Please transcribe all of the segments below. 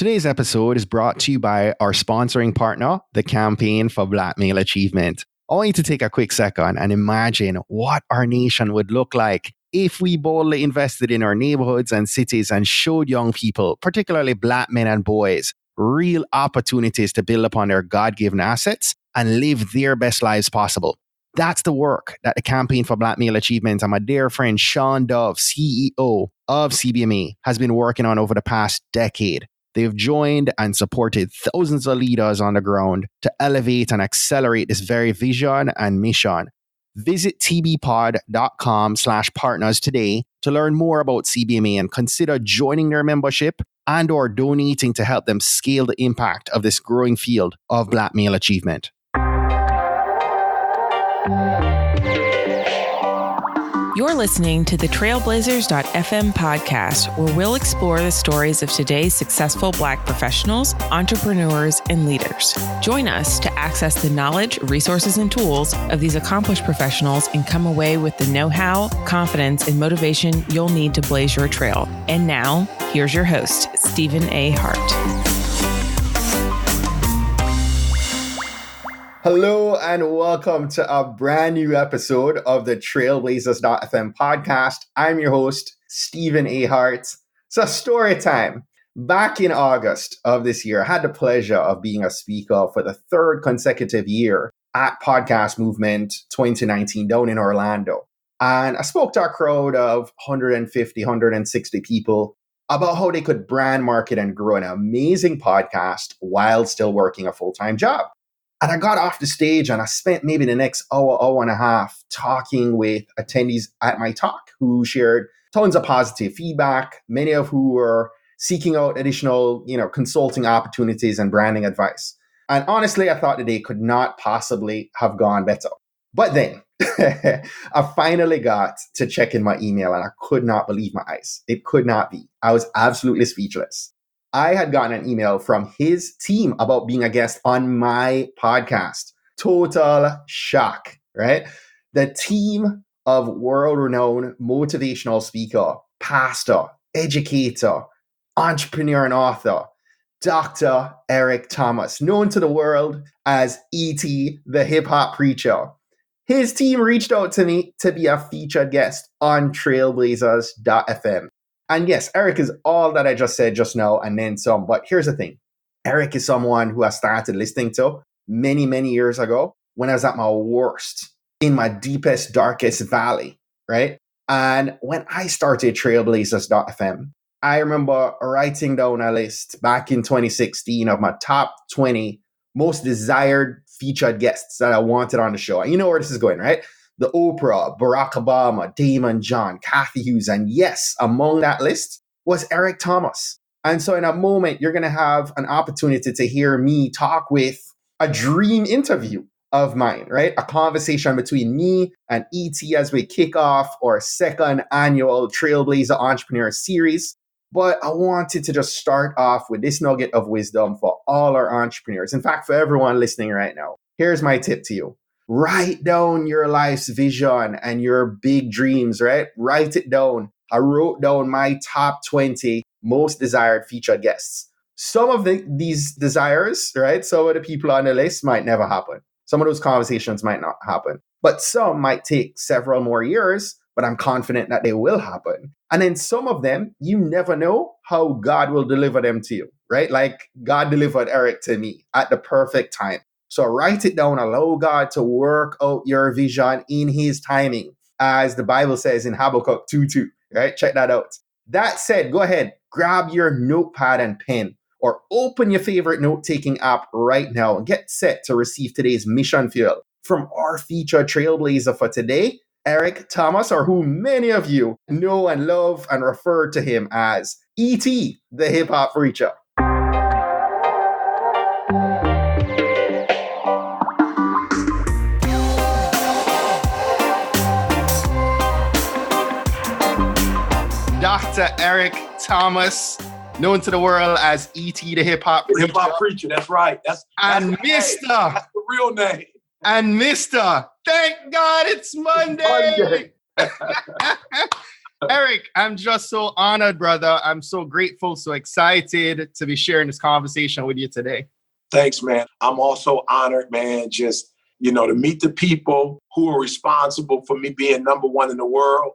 Today's episode is brought to you by our sponsoring partner, the Campaign for Black Male Achievement. I want you to take a quick second and imagine what our nation would look like if we boldly invested in our neighborhoods and cities and showed young people, particularly Black men and boys, real opportunities to build upon their God-given assets and live their best lives possible. That's the work that the Campaign for Black Male Achievement and my dear friend Shawn Dove, CEO of CBMA, has been working on over the past decade. They've joined and supported thousands of leaders on the ground to elevate and accelerate this very vision and mission. Visit tbpod.com/partners today to learn more about CBMA and consider joining their membership and or donating to help them scale the impact of this growing field of Black male achievement. You're listening to the Trailblazers.fm podcast, where we'll explore the stories of today's successful Black professionals, entrepreneurs, and leaders. Join us to access the knowledge, resources, and tools of these accomplished professionals and come away with the know-how, confidence, and motivation you'll need to blaze your trail. And now, here's your host, Stephen A. Hart. Hello and welcome to a brand new episode of the Trailblazers.fm podcast. I'm your host, Stephen A. Hart. So story time. Back in August of this year, I had the pleasure of being a speaker for the third consecutive year at Podcast Movement 2019 down in Orlando. And I spoke to a crowd of 150, 160 people about how they could brand, market, and grow an amazing podcast while still working a full-time job. And I got off the stage and I spent maybe the next hour and a half talking with attendees at my talk who shared tons of positive feedback, many of who were seeking out additional, consulting opportunities and branding advice. And honestly, I thought the day could not possibly have gone better. But then I finally got to check in my email and I could not believe my eyes. It could not be. I was absolutely speechless. I had gotten an email from his team about being a guest on my podcast. Total shock, right? The team of world-renowned motivational speaker, pastor, educator, entrepreneur, and author, Dr. Eric Thomas, known to the world as E.T. the hip-hop preacher. His team reached out to me to be a featured guest on Trailblazers.fm. And yes, Eric is all that I just said just now and then some. But here's the thing. Eric is someone who I started listening to many, many years ago when I was at my worst, in my deepest, darkest valley, right? And when I started Trailblazers.fm, I remember writing down a list back in 2016 of my top 20 most desired featured guests that I wanted on the show. And you know where this is going, right? The Oprah, Barack Obama, Damon John, Kathy Hughes, and yes, among that list was Eric Thomas. And so in a moment, you're going to have an opportunity to hear me talk with a dream interview of mine, right? A conversation between me and E.T. as we kick off our second annual Trailblazer Entrepreneur Series. But I wanted to just start off with this nugget of wisdom for all our entrepreneurs. In fact, for everyone listening right now, here's my tip to you. Write down your life's vision and your big dreams, right? Write it down. I wrote down my top 20 most desired featured guests. Some of these desires, right? Some of the people on the list might never happen. Some of those conversations might not happen. But some might take several more years, but I'm confident that they will happen. And then some of them, you never know how God will deliver them to you, right? Like God delivered Eric to me at the perfect time. So write it down, allow God to work out your vision in his timing, as the Bible says in Habakkuk 2:2, right? Check that out. That said, go ahead, grab your notepad and pen or open your favorite note-taking app right now and get set to receive today's mission fuel from our featured trailblazer for today, Eric Thomas, or who many of you know and love and refer to him as E.T. the hip-hop preacher. Dr. Eric Thomas, known to the world as E.T. the hip-hop preacher. Hip-hop preacher, that's right. That's Mr. That's the real name. And Mr. Thank God it's Monday. Eric, I'm just so honored, brother. I'm so grateful, so excited to be sharing this conversation with you today. Thanks, man. I'm also honored, man, just, to meet the people who are responsible for me being number one in the world.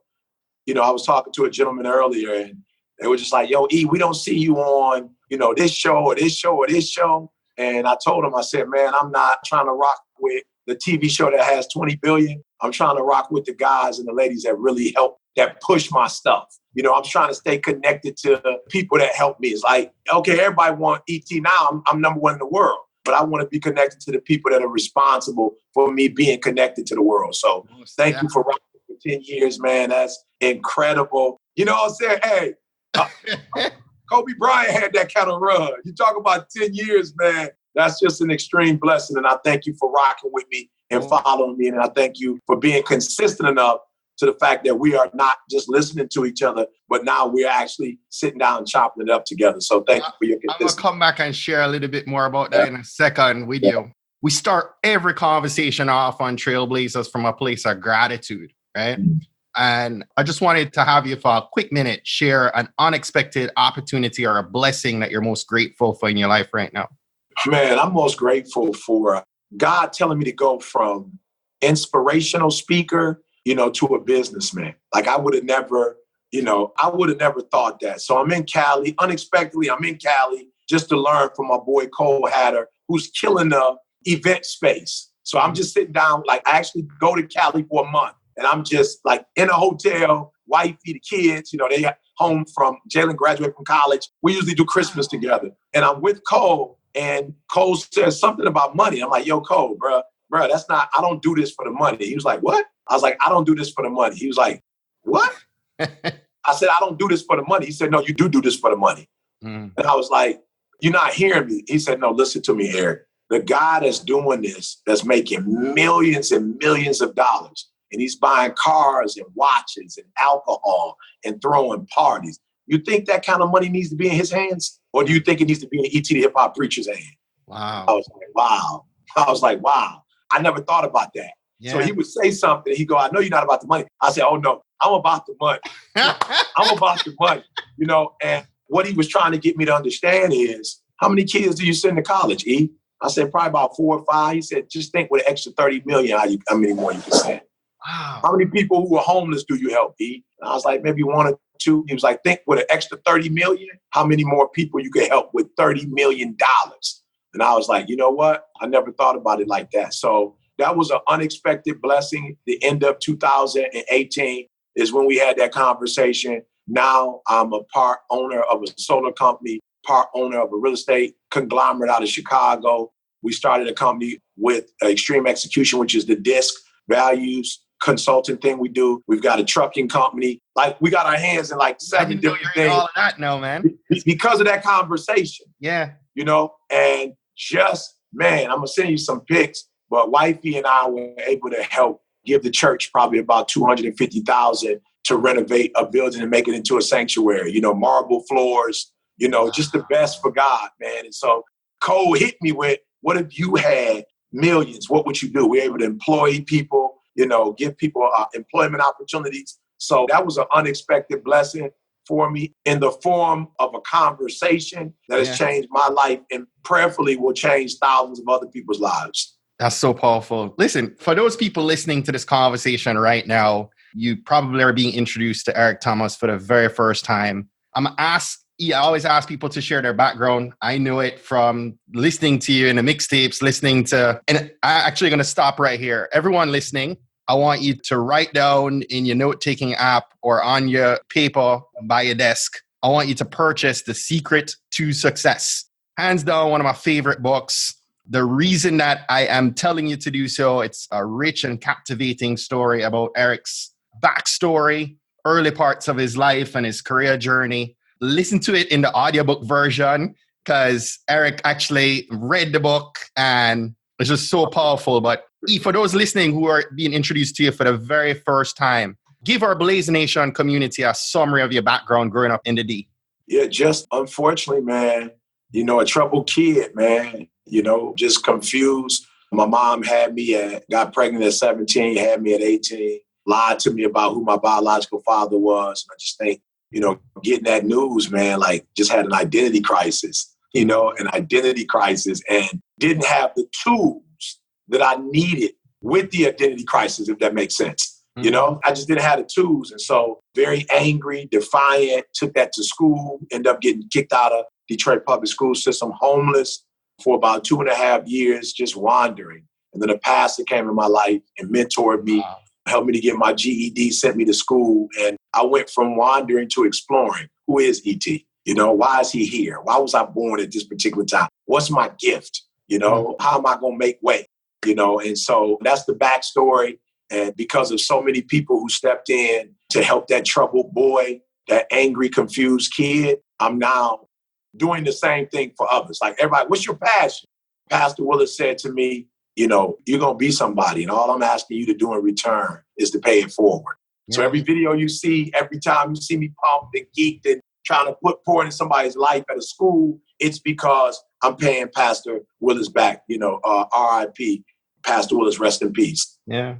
I was talking to a gentleman earlier and they were just like, yo, E, we don't see you on, this show or this show or this show. And I told him, I said, man, I'm not trying to rock with the TV show that has 20 billion. I'm trying to rock with the guys and the ladies that really help, that push my stuff. I'm trying to stay connected to people that help me. It's like, okay, everybody want ET now. I'm number one in the world, but I want to be connected to the people that are responsible for me being connected to the world. So thank you for rocking for 10 years, man. That's incredible. You know what I'm saying? Hey, Kobe Bryant had that kind of run. You talk about 10 years, man. That's just an extreme blessing. And I thank you for rocking with me and following me. And I thank you for being consistent enough to the fact that we are not just listening to each other, but now we're actually sitting down and chopping it up together. So thank you for your consistency. I'm going to come back and share a little bit more about that in a second with you. We start every conversation off on Trailblazers from a place of gratitude, right? Mm-hmm. And I just wanted to have you for a quick minute share an unexpected opportunity or a blessing that you're most grateful for in your life right now. Man, I'm most grateful for God telling me to go from inspirational speaker, to a businessman. Like I would have never thought that. So I'm in Cali, unexpectedly, just to learn from my boy Cole Hatter, who's killing the event space. So I'm just sitting down, like I actually go to Cali for a month and I'm just like in a hotel, wifey, the kids, they got home from, Jalen graduated from college. We usually do Christmas together. And I'm with Cole and Cole says something about money. I'm like, yo, Cole, bro, that's not, I don't do this for the money. He was like, what? I was like, I don't do this for the money. He was like, what? I said, I don't do this for the money. He said, no, you do this for the money. And I was like, you're not hearing me. He said, no, listen to me, Eric. The guy that's doing this, that's making millions and millions of dollars, and he's buying cars and watches and alcohol and throwing parties. You think that kind of money needs to be in his hands? Or do you think it needs to be in E.T. the Hip Hop Preacher's hand? Wow. I was like, wow. I never thought about that. Yeah. So he would say something. He'd go, I know you're not about the money. I said, oh, no, I'm about the money. I'm about the money, And what he was trying to get me to understand is, how many kids do you send to college, E? I said, probably about 4 or 5. He said, just think with an extra 30 million, how many more you can send. Wow. How many people who are homeless do you help, E? And I was like, maybe 1 or 2. He was like, think with an extra 30 million, how many more people you can help with $30 million? And I was like, you know what? I never thought about it like that. So that was an unexpected blessing. The end of 2018 is when we had that conversation. Now I'm a part owner of a solar company, part owner of a real estate conglomerate out of Chicago. We started a company with Extreme Execution, which is the disc values consulting thing we do. We've got a trucking company. Like we got our hands in like 7 different things. All of that now, man. Because of that conversation. Yeah. And just, man, I'm going to send you some pics. But wifey and I were able to help give the church probably about $250,000 to renovate a building and make it into a sanctuary. Marble floors, just the best for God, man. And so Cole hit me with, what if you had millions? What would you do? We're able to employ people, give people employment opportunities. So that was an unexpected blessing for me in the form of a conversation that has changed my life and prayerfully will change thousands of other people's lives. That's so powerful. Listen, for those people listening to this conversation right now, you probably are being introduced to Eric Thomas for the very first time. I always ask people to share their background. I knew it from listening to you in the mixtapes, and I'm actually going to stop right here. Everyone listening, I want you to write down in your note-taking app or on your paper by your desk, I want you to purchase The Secret to Success. Hands down, one of my favorite books. The reason that I am telling you to do so, it's a rich and captivating story about Eric's backstory, early parts of his life and his career journey. Listen to it in the audiobook version because Eric actually read the book and it's just so powerful. But for those listening who are being introduced to you for the very first time, give our Blaze Nation community a summary of your background growing up in the D. Yeah, just unfortunately, man, a troubled kid, man. Just confused. My mom got pregnant at 17, had me at 18. lied to me about who my biological father was. And I just think, getting that news, man, like just had an identity crisis, and didn't have the tools that I needed with the identity crisis, if that makes sense. I just didn't have the tools. And so very angry, defiant, took that to school, ended up getting kicked out of Detroit public school system, homeless for about 2.5 years, just wandering. And then a pastor came in my life and mentored me, helped me to get my GED, sent me to school. And I went from wandering to exploring. Who is E.T.? Why is he here? Why was I born at this particular time? What's my gift? How am I going to make way? And so that's the backstory. And because of so many people who stepped in to help that troubled boy, that angry, confused kid, I'm now doing the same thing for others. Like everybody, what's your passion? Pastor Willis said to me, you're going to be somebody. And all I'm asking you to do in return is to pay it forward. Yeah. So every video you see, every time you see me pumped and geeked and trying to pour into somebody's life at a school, it's because I'm paying Pastor Willis back, R.I.P. Pastor Willis, rest in peace. Yeah.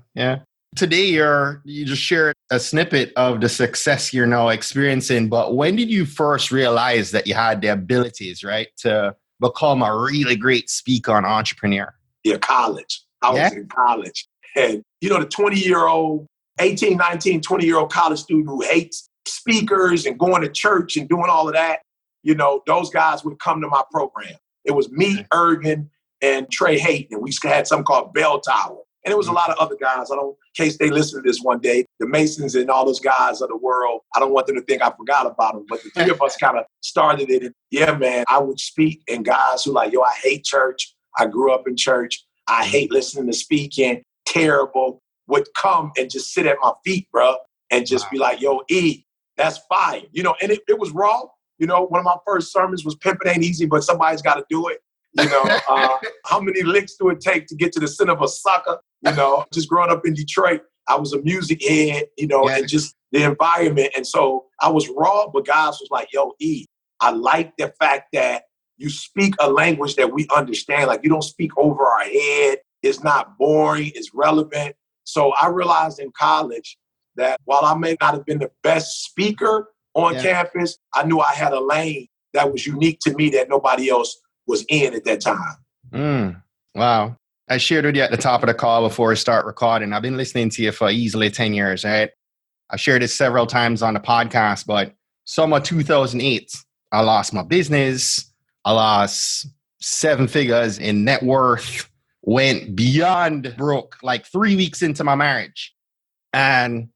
Today, you just shared a snippet of the success you're now experiencing, but when did you first realize that you had the abilities, right, to become a really great speaker and entrepreneur? Yeah, college. I was in college. And, the 20-year-old, 18, 19, 20-year-old college student who hates speakers and going to church and doing all of that, those guys would come to my program. It was me, Ervin, and Trey Hayton, and we had something called Bell Tower. And it was a lot of other guys. In case they listen to this one day, the Masons and all those guys of the world, I don't want them to think I forgot about them, but the three of us kind of started it. And yeah, man, I would speak, and guys who like, I hate church. I grew up in church. I hate listening to speaking. Terrible. Would come and just sit at my feet, bro, and just be like, yo, E, that's fire. And it was raw. One of my first sermons was pimping ain't easy, but somebody's got to do it. How many licks do it take to get to the center of a sucker? Just growing up in Detroit, I was a music head, and just the environment. And so I was raw, but guys was like, yo, E, I like the fact that you speak a language that we understand. Like you don't speak over our head. It's not boring. It's relevant. So I realized in college that while I may not have been the best speaker on campus, I knew I had a lane that was unique to me that nobody else was in at that time. Wow. I shared with you at the top of the call before I start recording. I've been listening to you for easily 10 years, right? I've shared it several times on the podcast, but summer 2008, I lost my business. I lost 7 figures in net worth, went beyond broke like 3 weeks into my marriage. And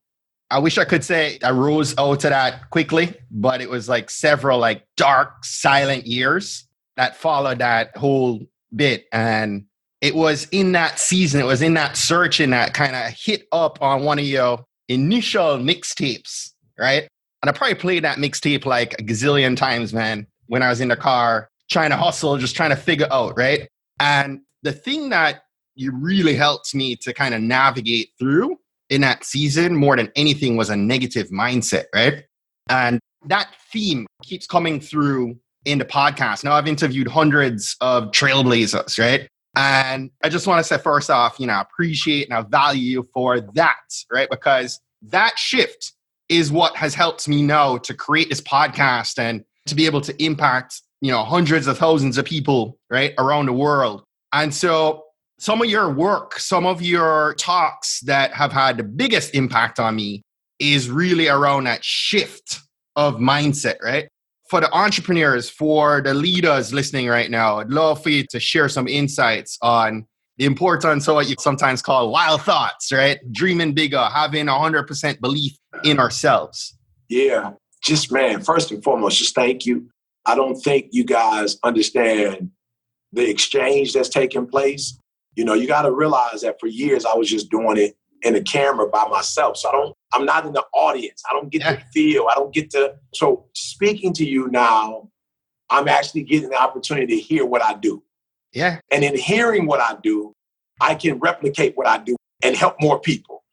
I wish I could say I rose out of that quickly, but it was like several like dark, silent years that followed that whole bit. And it was in that season, it was in that searching that kind of hit up on one of your initial mixtapes, right? And I probably played that mixtape like a gazillion times, man, when I was in the car trying to hustle, just trying to figure out, right? And the thing that you really helped me to kind of navigate through in that season more than anything was a negative mindset, right? And that theme keeps coming through in the podcast. Now I've interviewed hundreds of trailblazers, right? And I just want to say first off, I appreciate and I value you for that, right? Because that shift is what has helped me now to create this podcast and to be able to impact, hundreds of thousands of people, right, around the world. And so some of your work, some of your talks that have had the biggest impact on me is really around that shift of mindset, right? For the entrepreneurs, for the leaders listening right now, I'd love for you to share some insights on the importance of what you sometimes call wild thoughts, right? Dreaming bigger, having 100% belief in ourselves. Yeah, just man, first and foremost, just thank you. I don't think you guys understand the exchange that's taking place. You got to realize that for years I was just doing it in the camera by myself. So I'm not in the audience. I don't get to feel. I don't get to. So speaking to you now, I'm actually getting the opportunity to hear what I do. Yeah. And in hearing what I do, I can replicate what I do and help more people,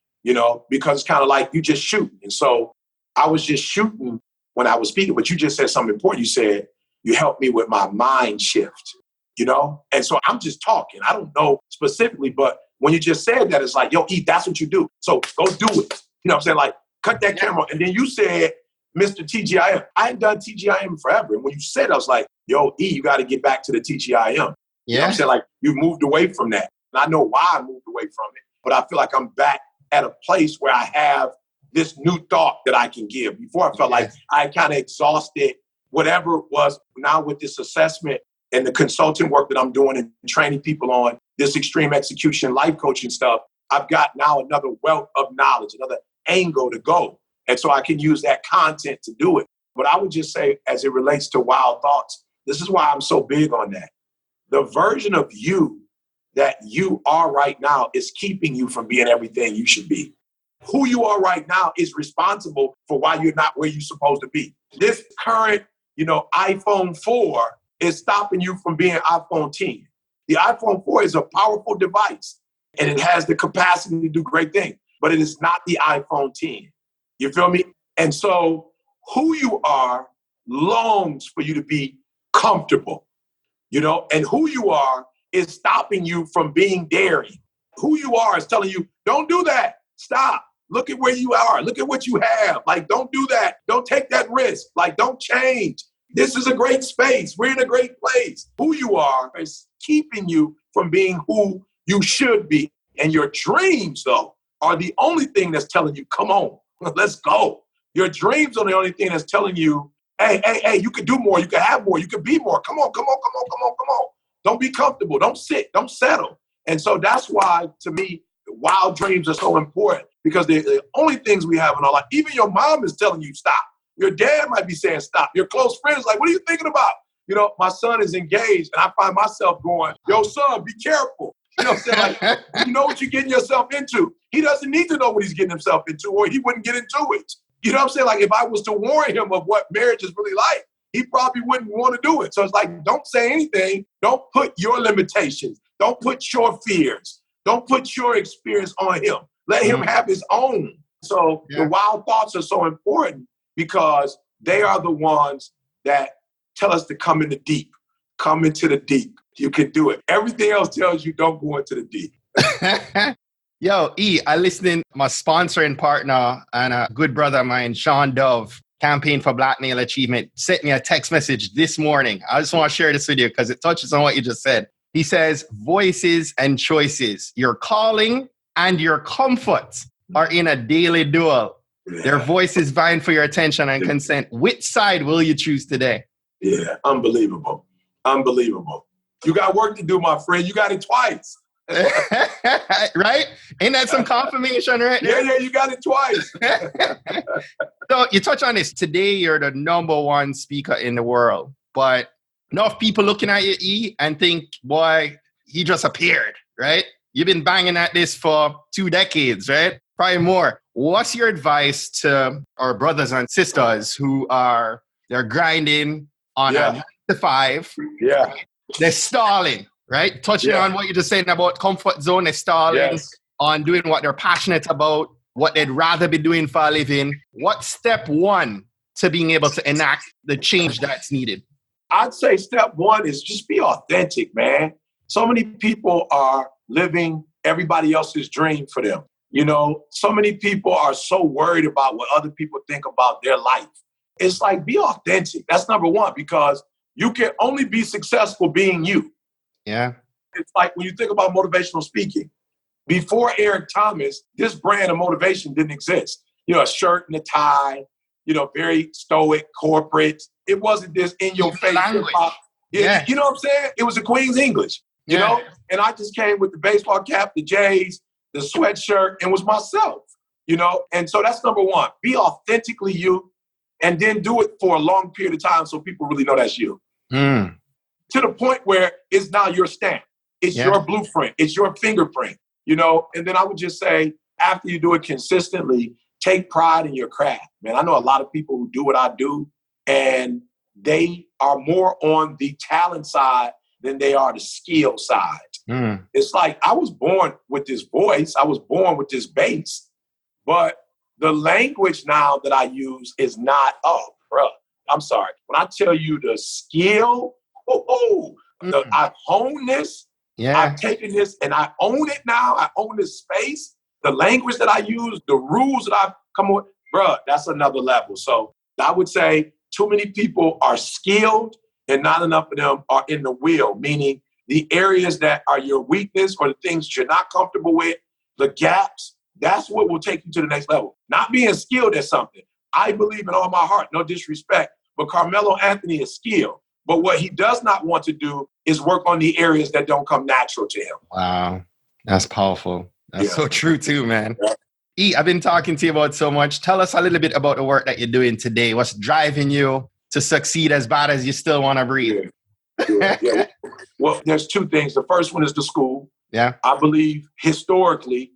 because it's kind of like you just shoot. And so I was just shooting when I was speaking, but you just said something important. You said, you helped me with my mind shift, And so I'm just talking. I don't know specifically, but when you just said that, it's like, yo, E, that's what you do. So go do it. You know what I'm saying? Like, cut that camera. And then you said, Mr. TGIM. I ain't done TGIM forever. And when you said, I was like, yo, E, you got to get back to the TGIM. You know what I'm saying? Like, you moved away from that. And I know why I moved away from it. But I feel like I'm back at a place where I have this new thought that I can give. Before I felt like I kind of exhausted whatever it was. Now with this assessment and the consulting work that I'm doing and training people on this extreme execution, life coaching stuff, I've got now another wealth of knowledge, another angle to go. And so I can use that content to do it. But I would just say, as it relates to wild thoughts, this is why I'm so big on that. The version of you that you are right now is keeping you from being everything you should be. Who you are right now is responsible for why you're not where you're supposed to be. This current, iPhone 4 is stopping you from being iPhone 10. The iPhone 4 is a powerful device and it has the capacity to do great things, but it is not the iPhone 10. You feel me? And so who you are longs for you to be comfortable, and who you are is stopping you from being daring. Who you are is telling you, don't do that. Stop. Look at where you are. Look at what you have. Like, don't do that. Don't take that risk. Like, don't change. This is a great space. We're in a great place. Who you are is keeping you from being who you should be. And your dreams, though, are the only thing that's telling you, come on, let's go. Your dreams are the only thing that's telling you, hey, you can do more. You can have more. You can be more. Come on. Don't be comfortable. Don't sit. Don't settle. And so that's why, to me, wild dreams are so important, because they're the only things we have in our life. Even your mom is telling you stop. Your dad might be saying stop. Your close friends like, what are you thinking about? My son is engaged, and I find myself going, yo, son, be careful. You know what I'm saying? Like, you know what you're getting yourself into. He doesn't need to know what he's getting himself into, or he wouldn't get into it. You know what I'm saying? Like, if I was to warn him of what marriage is really like, he probably wouldn't want to do it. So it's like, don't say anything. Don't put your limitations. Don't put your fears. Don't put your experience on him. Let him have his own. So the wild thoughts are so important because they are the ones that tell us to come in the deep. Come into the deep. You can do it. Everything else tells you don't go into the deep. Yo, E, I listening, my sponsor and partner and a good brother of mine, Shawn Dove, Campaign for Black Male Achievement, sent me a text message this morning. I just want to share this with you because it touches on what you just said. He says, voices and choices, your calling and your comfort are in a daily duel. Yeah. Their voices vying for your attention and consent. Which side will you choose today? Yeah, unbelievable. You got work to do, my friend. You got it twice. Right? Ain't that some confirmation right there? Yeah, you got it twice. So you touch on this. Today, you're the number one speaker in the world. But enough people looking at you, E, and think, boy, he just appeared, right? You've been banging at this for 2 decades, right? Probably more. What's your advice to our brothers and sisters who they're grinding on a 9 to 5? Yeah. Right? They're stalling, right? Touching on what you're just saying about comfort zone, they're stalling on doing what they're passionate about, what they'd rather be doing for a living. What's step one to being able to enact the change that's needed? I'd say step one is just be authentic, man. So many people are living everybody else's dream for them. So many people are so worried about what other people think about their life. It's like, be authentic. That's number one, because you can only be successful being you. Yeah. It's like when you think about motivational speaking, before Eric Thomas, this brand of motivation didn't exist. A shirt and a tie, very stoic, corporate. It wasn't this in your face hip hop. Yeah. You know what I'm saying? It was a Queen's English, you know? And I just came with the baseball cap, the J's, the sweatshirt, and was myself, And so that's number one. Be authentically you, and then do it for a long period of time so people really know that's you. To the point where it's now your stamp. It's your blueprint. It's your fingerprint, And then I would just say, after you do it consistently, take pride in your craft. Man, I know a lot of people who do what I do, and they are more on the talent side than they are the skill side. It's like, I was born with this voice. I was born with this bass. But the language now that I use is not, I'm sorry. When I tell you the skill, I've honed this. I've taken this and I own it now. I own this space. the language that I use, the rules that I've come with, bruh, that's another level. So I would say too many people are skilled and not enough of them are in the will, meaning the areas that are your weakness or the things you're not comfortable with, the gaps, that's what will take you to the next level. Not being skilled at something. I believe in all my heart, no disrespect, but Carmelo Anthony is skilled. But what he does not want to do is work on the areas that don't come natural to him. Wow. That's powerful. That's so true too, man. Yeah. E, I've been talking to you about so much. Tell us a little bit about the work that you're doing today. What's driving you to succeed as bad as you still want to breathe? Yeah. Well, there's two things. The first one is the school. Yeah. I believe historically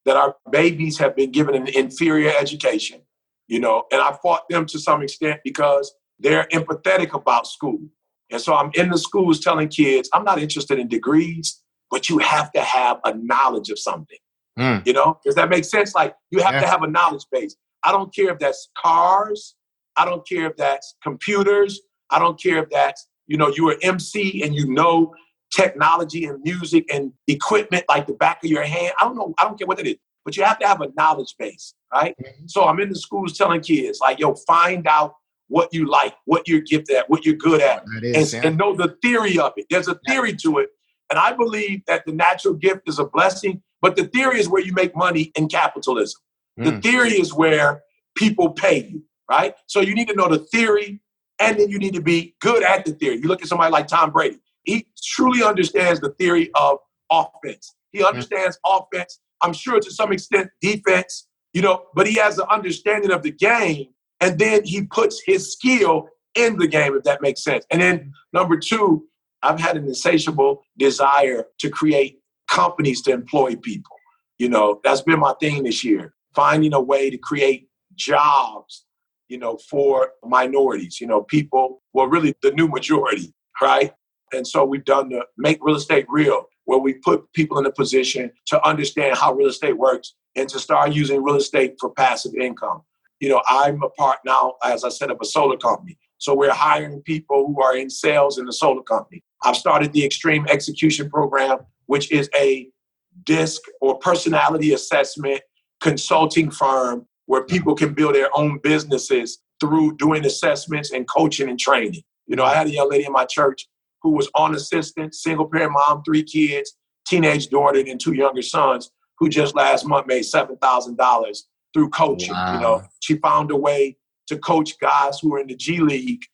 that our babies have been given an inferior education, and I fought them to some extent because they're empathetic about school. And so I'm in the schools telling kids, I'm not interested in degrees, but you have to have a knowledge of something. Does that make sense? Like you have to have a knowledge base. I don't care if that's cars. I don't care if that's computers. I don't care if that's, you're an MC and technology and music and equipment like the back of your hand. I don't know. I don't care what it is, but you have to have a knowledge base, right? Mm-hmm. So I'm in the schools telling kids like, find out what you like, what you're gifted at, what you're good at, and know the theory of it. There's a theory to it. And I believe that the natural gift is a blessing, but the theory is where you make money in capitalism. The theory is where people pay you, right? So you need to know the theory, and then you need to be good at the theory. You look at somebody like Tom Brady. He truly understands the theory of offense. He understands offense. I'm sure to some extent defense, but he has an understanding of the game, and then he puts his skill in the game, if that makes sense. And then number two, I've had an insatiable desire to create companies to employ people. That's been my thing this year, finding a way to create jobs, for minorities, people, well, really the new majority, right? And so we've done the Make Real Estate Real, where we put people in a position to understand how real estate works and to start using real estate for passive income. I'm a part now, as I said, of a solar company. So we're hiring people who are in sales in the solar company. I've started the Extreme Execution Program, which is a DISC or personality assessment consulting firm where people can build their own businesses through doing assessments and coaching and training. I had a young lady in my church who was on assistance, single parent mom, 3 kids, teenage daughter, and 2 younger sons, who just last month made $7,000 through coaching. Wow. She found a way to coach guys who are in the G League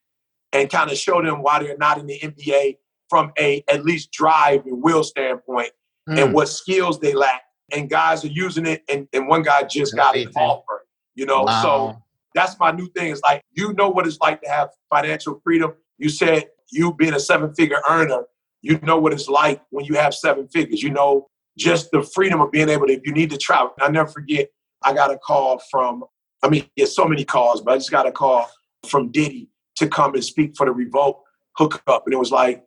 and kind of show them why they're not in the NBA from a at least drive and will standpoint and what skills they lack. And guys are using it, and one guy just got an offer, Wow. So that's my new thing. It's like, what it's like to have financial freedom. You said you being a 7-figure earner, what it's like when you have 7 figures, just the freedom of being able to, if you need to travel. I never forget, I got a call from, there's so many calls, but I just got a call from Diddy to come and speak for the Revolt hookup. And it was like,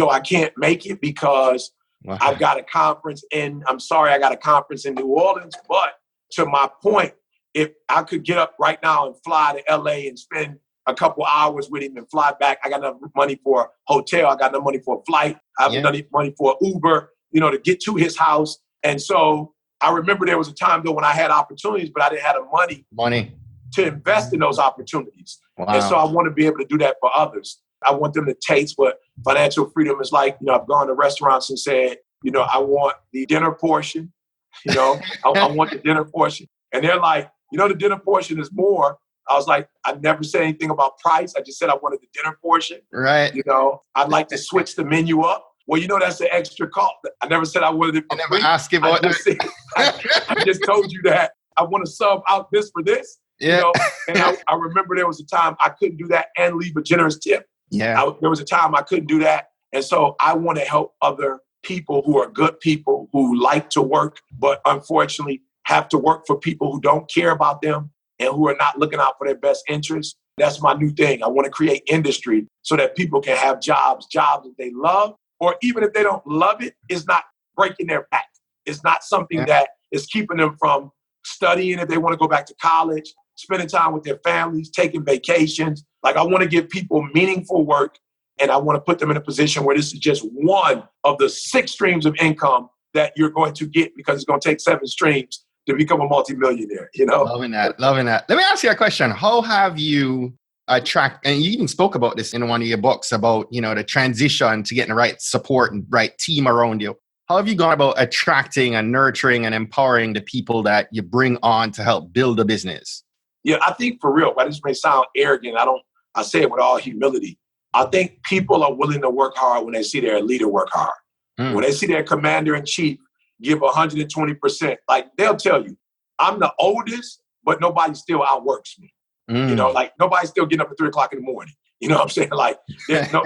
I can't make it because I've got a conference I got a conference in New Orleans. But to my point, if I could get up right now and fly to LA and spend a couple hours with him and fly back, I got enough money for a hotel. I got enough money for a flight. I have enough money for an Uber, to get to his house. And so I remember there was a time though when I had opportunities, but I didn't have the money to invest in those opportunities. Wow. And so I want to be able to do that for others. I want them to taste what financial freedom is like. I've gone to restaurants and said, I want the dinner portion. I want the dinner portion. And they're like, the dinner portion is more. I was like, I never said anything about price. I just said I wanted the dinner portion. Right. I'd like to switch the menu up. Well, that's an extra cost. I never said I wanted it for free. I never asked you about that. I just told you that I want to sub out this for this. Yeah. And I remember there was a time I couldn't do that and leave a generous tip. Yeah. There was a time I couldn't do that. And so I want to help other people who are good people who like to work, but unfortunately have to work for people who don't care about them and who are not looking out for their best interests. That's my new thing. I want to create industry so that people can have jobs that they love, or even if they don't love it, it's not breaking their back. It's not something that is keeping them from studying if they want to go back to college, spending time with their families, taking vacations. Like I want to give people meaningful work, and I want to put them in a position where this is just one of the 6 streams of income that you're going to get, because it's going to take 7 streams to become a multimillionaire, you know? Loving that. Let me ask you a question. How have you attract, and you even spoke about this in one of your books about, the transition to getting the right support and right team around you. How have you gone about attracting and nurturing and empowering the people that you bring on to help build a business? Yeah, I think for real, while this may sound arrogant, I say it with all humility. I think people are willing to work hard when they see their leader work hard. When they see their commander-in-chief give 120%, like they'll tell you, I'm the oldest, but nobody still outworks me. Like nobody's still getting up at 3 o'clock in the morning. You know what I'm saying? Like, You're still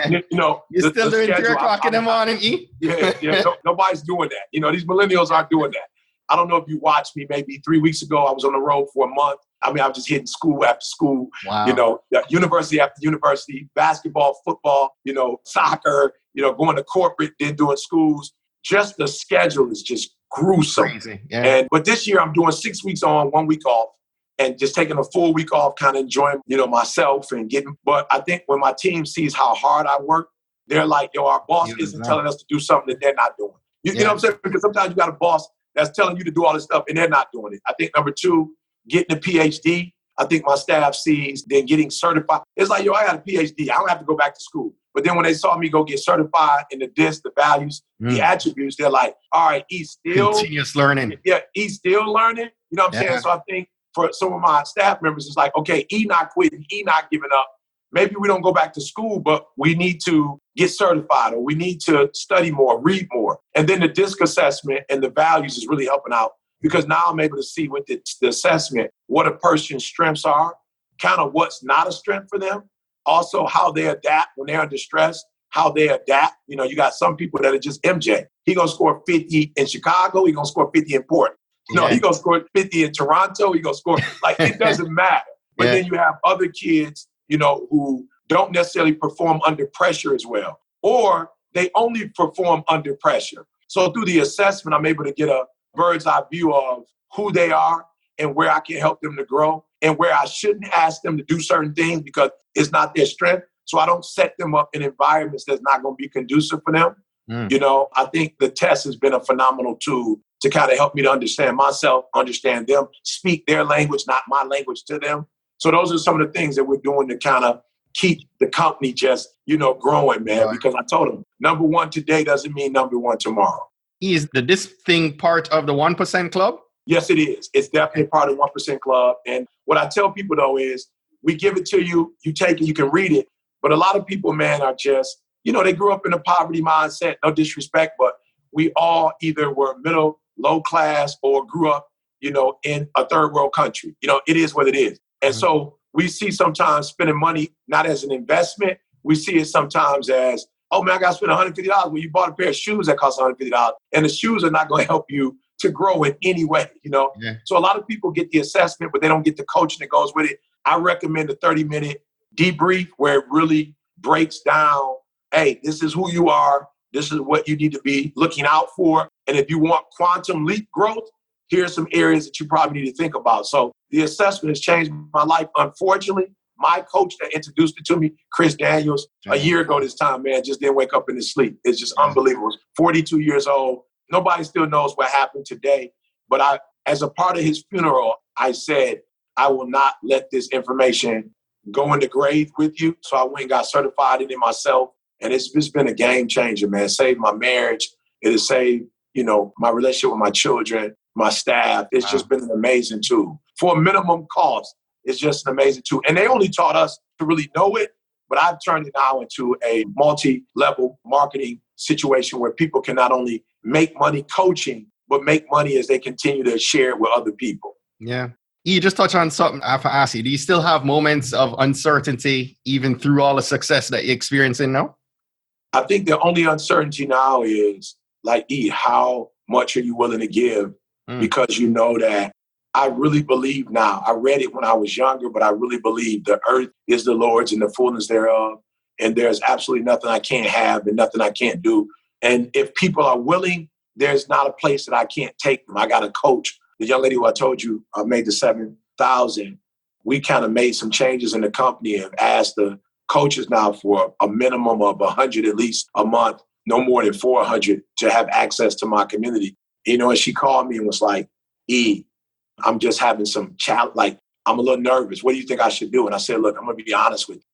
doing 3 o'clock in the morning, E? Yeah, nobody's doing that. These millennials aren't doing that. I don't know if you watched me maybe 3 weeks ago. I was on the road for a month. I was just hitting school after school, wow. University after university, basketball, football, soccer, going to corporate, then doing schools. Just the schedule is just gruesome. Crazy. Yeah. But this year I'm doing 6 weeks on, 1 week off, and just taking a full week off, kind of enjoying, myself and but I think when my team sees how hard I work, they're like, our boss isn't telling us to do something that they're not doing. You know what I'm saying? Because sometimes you got a boss that's telling you to do all this stuff and they're not doing it. I think number 2, getting a PhD. I think my staff sees, then getting certified. It's like, I got a PhD. I don't have to go back to school. But then when they saw me go get certified in the DISC, the values, the attributes, they're like, all right, he's still continuous learning. Yeah, he's still learning. You know what I'm saying? So I think for some of my staff members, it's like, okay, he not quitting, he not giving up. Maybe we don't go back to school, but we need to get certified or we need to study more, read more. And then the DISC assessment and the values is really helping out because now I'm able to see with the assessment what a person's strengths are, kind of what's not a strength for them. Also, how they adapt when they're under stress, how they adapt. You got some people that are just MJ. He going to score 50 in Chicago. He going to score 50 in Portland. He going to score 50 in Toronto. He going to score, it doesn't matter. But then you have other kids, who don't necessarily perform under pressure as well, or they only perform under pressure. So through the assessment, I'm able to get a bird's eye view of who they are and where I can help them to grow and where I shouldn't ask them to do certain things because it's not their strength. So I don't set them up in environments that's not going to be conducive for them. I think the test has been a phenomenal tool to kind of help me to understand myself, understand them, speak their language, not my language to them. So those are some of the things that we're doing to kind of keep the company just, growing, man. Right. Because I told them, number 1 today doesn't mean number 1 tomorrow. Is this thing part of the 1% Club? Yes, it is. It's definitely part of the 1% Club. And what I tell people, though, is we give it to you, you take it, you can read it. But a lot of people, man, are just, they grew up in a poverty mindset, no disrespect, but we all either were middle, low class, or grew up, in a third world country. It is what it is. And so we see sometimes spending money not as an investment. We see it sometimes as, oh, man, I got to spend $150 when you bought a pair of shoes that cost $150. And the shoes are not going to help you to grow in any way, Yeah. So a lot of people get the assessment, but they don't get the coaching that goes with it. I recommend a 30-minute debrief where it really breaks down, hey, this is who you are. This is what you need to be looking out for. And if you want quantum leap growth, here's some areas that you probably need to think about. So the assessment has changed my life. Unfortunately, my coach that introduced it to me, Chris Daniels, a year ago this time, man, just didn't wake up in his sleep. It's just unbelievable. 42 years old. Nobody still knows what happened today. But as a part of his funeral, I said, I will not let this information go in the grave with you. So I went and got certified in it myself. And it's just been a game changer, man. It saved my marriage. It has saved, my relationship with my children, my staff. It's just been an amazing tool. For a minimum cost, it's just an amazing tool. And they only taught us to really know it, but I've turned it now into a multi-level marketing situation where people can not only make money coaching, but make money as they continue to share it with other people. Yeah. You just touched on something I have to ask you. Do you still have moments of uncertainty even through all the success that you're experiencing now? I think the only uncertainty now is how much are you willing to give? Because you know that I really believe now. I read it when I was younger, but I really believe the earth is the Lord's and the fullness thereof. And there's absolutely nothing I can't have and nothing I can't do. And if people are willing, there's not a place that I can't take them. I got a coach. The young lady who I told you made the 7,000. We kind of made some changes in the company and asked the coaches now for a minimum of 100 at least a month, no more than 400 to have access to my community. And she called me and was like, E, I'm just having some challenge. Like, I'm a little nervous. What do you think I should do? And I said, look, I'm going to be honest with you.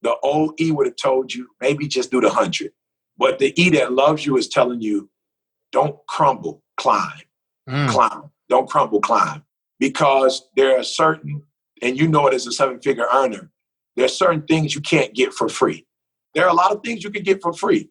The old E would have told you, maybe just do the 100. But the E that loves you is telling you, don't crumble, climb, climb. Don't crumble, climb. Because there are certain, and you know it as a 7-figure earner, there are certain things you can't get for free. There are a lot of things you can get for free.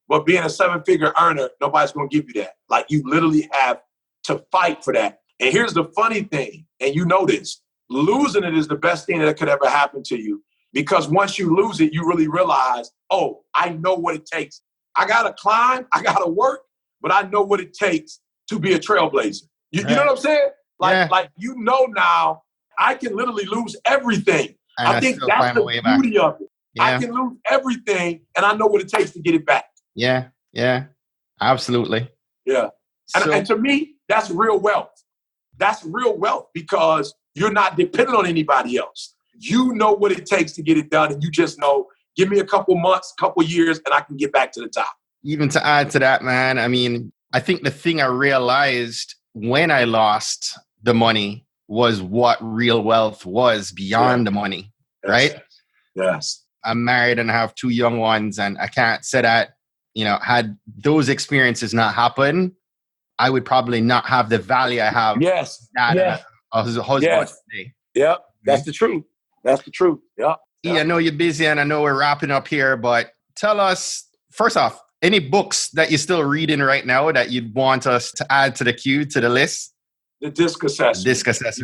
But being a 7-figure earner, nobody's going to give you that. Like, you literally have to fight for that. And here's the funny thing, and you know this, losing it is the best thing that could ever happen to you. Because once you lose it, you really realize, oh, I know what it takes. I got to climb, I got to work, but I know what it takes to be a trailblazer. You know what I'm saying? Like, you know now, I can literally lose everything. And I think that's the beauty of it. Yeah. I can lose everything, and I know what it takes to get it back. Yeah, absolutely. Yeah. And to me, that's real wealth. That's real wealth because you're not dependent on anybody else. You know what it takes to get it done, and you just know, give me a couple months, couple years, and I can get back to the top. Even to add to that, man, I mean, I think the thing I realized when I lost the money was what real wealth was beyond the money, right? Yes. I'm married and I have 2 young ones, and I can't say that, had those experiences not happened, I would probably not have the value I have. Yes. As a husband today. Yep. That's the truth. That's the truth. Yep. I know you're busy and I know we're wrapping up here, but tell us, first off, any books that you're still reading right now that you'd want us to add to the queue, to the list? The DISC assessment.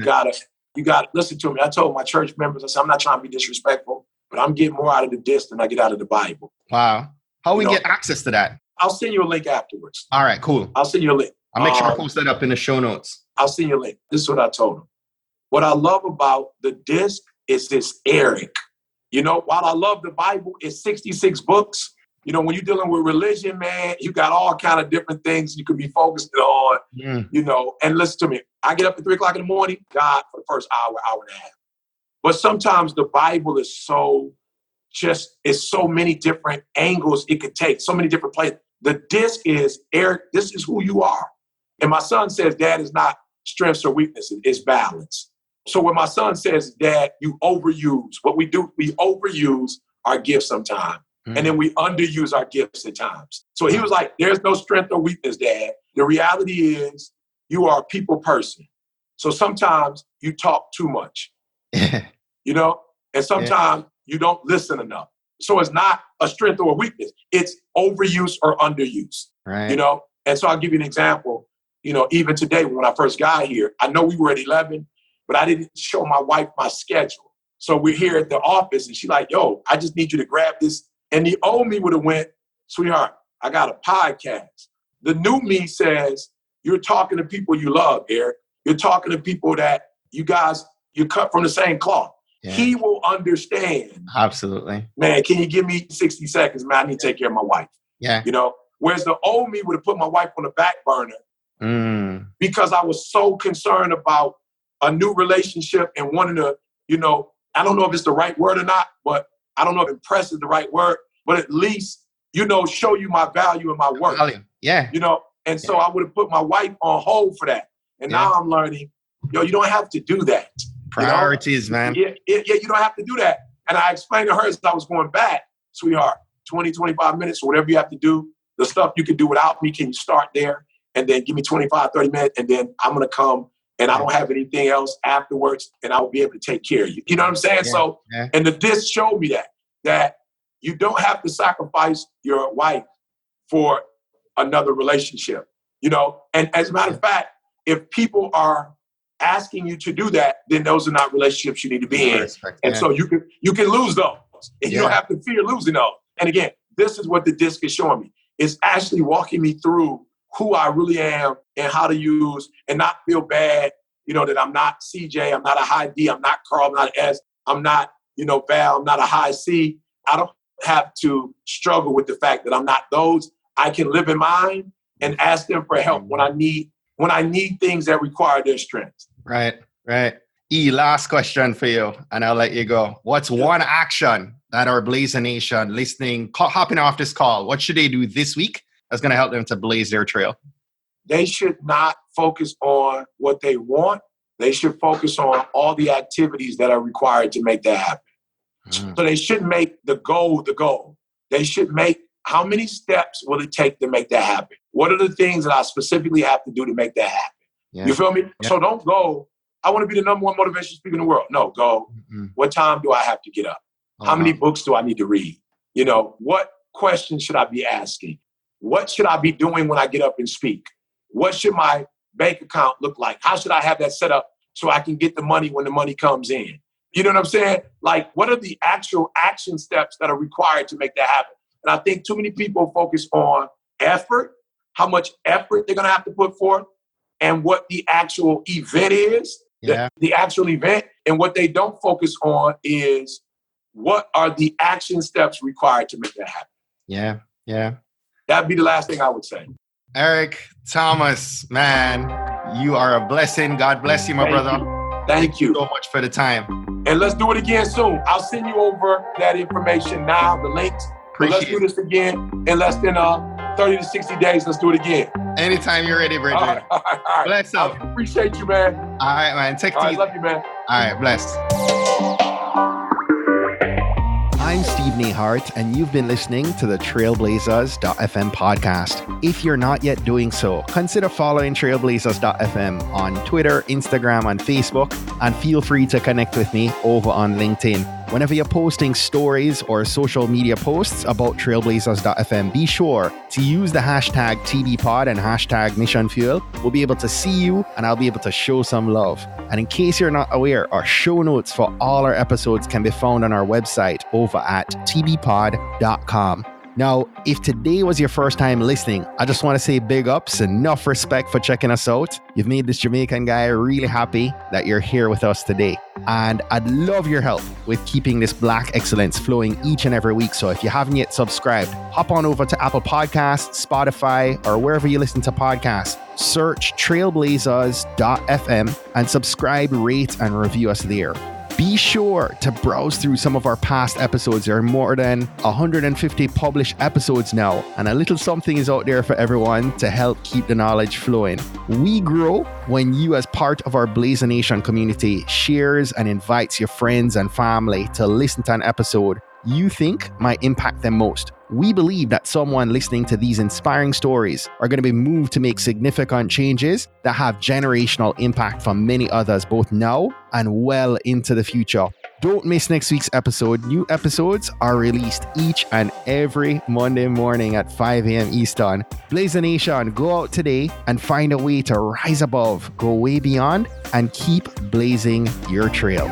You got to listen to me. I told my church members, I said, I'm not trying to be disrespectful, but I'm getting more out of the DISC than I get out of the Bible. Wow. How we get access to that? I'll send you a link afterwards. All right, cool. I'll send you a link. I'll make sure I post that up in the show notes. I'll send you a link. This is what I told them. What I love about the DISC is this Eric. While I love the Bible, it's 66 books. When you're dealing with religion, man, you got all kind of different things you could be focused on, and listen to me. I get up at 3:00 in the morning, God, for the first hour and a half. But sometimes the Bible is it's so many different angles it could take, so many different places. The DISC is, Eric, this is who you are. And my son says, Dad, is not strengths or weaknesses, it's balance. So when my son says, Dad, you overuse, what we do, we overuse our gifts sometimes. And then we underuse our gifts at times. So he was like, there's no strength or weakness, Dad. The reality is you are a people person. So sometimes you talk too much, and sometimes you don't listen enough. So it's not a strength or a weakness. It's overuse or underuse, right. And so I'll give you an example. Even today, when I first got here, I know we were at 11, but I didn't show my wife my schedule. So we're here at the office and she's like, yo, I just need you to grab this. And the old me would have went, sweetheart, I got a podcast. The new me says, you're talking to people you love, Eric. You're talking to people that you cut from the same cloth. Yeah. He will understand. Absolutely. Man, can you give me 60 seconds, man? I need to take care of my wife. Yeah. Whereas the old me would have put my wife on the back burner because I was so concerned about a new relationship and wanting to, I don't know if it's the right word or not, but I don't know if impress is the right word, but at least, show you my value and my work. Yeah. And so I would have put my wife on hold for that. And now I'm learning, you don't have to do that. Priorities, man. Yeah, you don't have to do that. And I explained to her as I was going back, sweetheart, 20, 25 minutes, or whatever you have to do, the stuff you can do without me, can you start there? And then give me 25, 30 minutes, and then I'm going to come and I don't have anything else afterwards, and I'll be able to take care of you. You know what I'm saying? And the DISC showed me that you don't have to sacrifice your wife for another relationship, And as a matter of fact, if people are asking you to do that, then those are not relationships you need to be in. And so you can lose those, and you don't have to fear losing those. And again, this is what the DISC is showing me. It's actually walking me through who I really am and how to use and not feel bad, that I'm not CJ, I'm not a high D, I'm not Carl, I'm not S, I'm not, Val, I'm not a high C. I don't have to struggle with the fact that I'm not those. I can live in mine and ask them for help when I need things that require their strength. Right. Last question for you, and I'll let you go. What's one action that our Blazer Nation hopping off this call, what should they do this week that's going to help them to blaze their trail? They should not focus on what they want. They should focus on all the activities that are required to make that happen. So they shouldn't make the goal the goal. They should make how many steps will it take to make that happen? What are the things that I specifically have to do to make that happen? Yeah. You feel me? Yeah. So don't go, I want to be the number one motivational speaker in the world. No, go, what time do I have to get up? How many books do I need to read? You know, what questions should I be asking? What should I be doing when I get up and speak? What should my bank account look like? How should I have that set up so I can get the money when the money comes in? You know what I'm saying? Like, what are the actual action steps that are required to make that happen? And I think too many people focus on effort, how much effort they're going to have to put forth, and what the actual event is, the actual event. And what they don't focus on is what are the action steps required to make that happen. Yeah. That'd be the last thing I would say. Eric Thomas, man, you are a blessing. God bless you, my brother. Thank you so much for the time. And let's do it again soon. I'll send you over that information now, the links. Let's do this again in less than 30 to 60 days. Let's do it again. Anytime you're ready, Bridget. All right. Bless up. I appreciate you, man. All right, man. Take it easy. Love you, man. All right, bless. I'm Steve Nehart, and you've been listening to the Trailblazers.fm podcast. If you're not yet doing so, consider following Trailblazers.fm on Twitter, Instagram, and Facebook, and feel free to connect with me over on LinkedIn. Whenever you're posting stories or social media posts about Trailblazers.fm, be sure to use the hashtag TBPod and hashtag Mission Fuel. We'll be able to see you, and I'll be able to show some love. And in case you're not aware, our show notes for all our episodes can be found on our website over at tbpod.com. Now, if today was your first time listening, I just want to say big ups, enough respect for checking us out. You've made this Jamaican guy really happy that you're here with us today. And I'd love your help with keeping this Black excellence flowing each and every week. So if you haven't yet subscribed, hop on over to Apple Podcasts, Spotify, or wherever you listen to podcasts. Search Trailblazers.fm and subscribe, rate, and review us there. Be sure to browse through some of our past episodes. There are more than 150 published episodes now, and a little something is out there for everyone to help keep the knowledge flowing. We grow when you, as part of our Blazer Nation community, shares and invites your friends and family to listen to an episode you think might impact them most. We believe that someone listening to these inspiring stories are going to be moved to make significant changes that have generational impact for many others, both now and well into the future. Don't miss next week's episode. New episodes are released each and every Monday morning at 5 a.m. Eastern. Blazer Nation, go out today and find a way to rise above, go way beyond, and keep blazing your trail.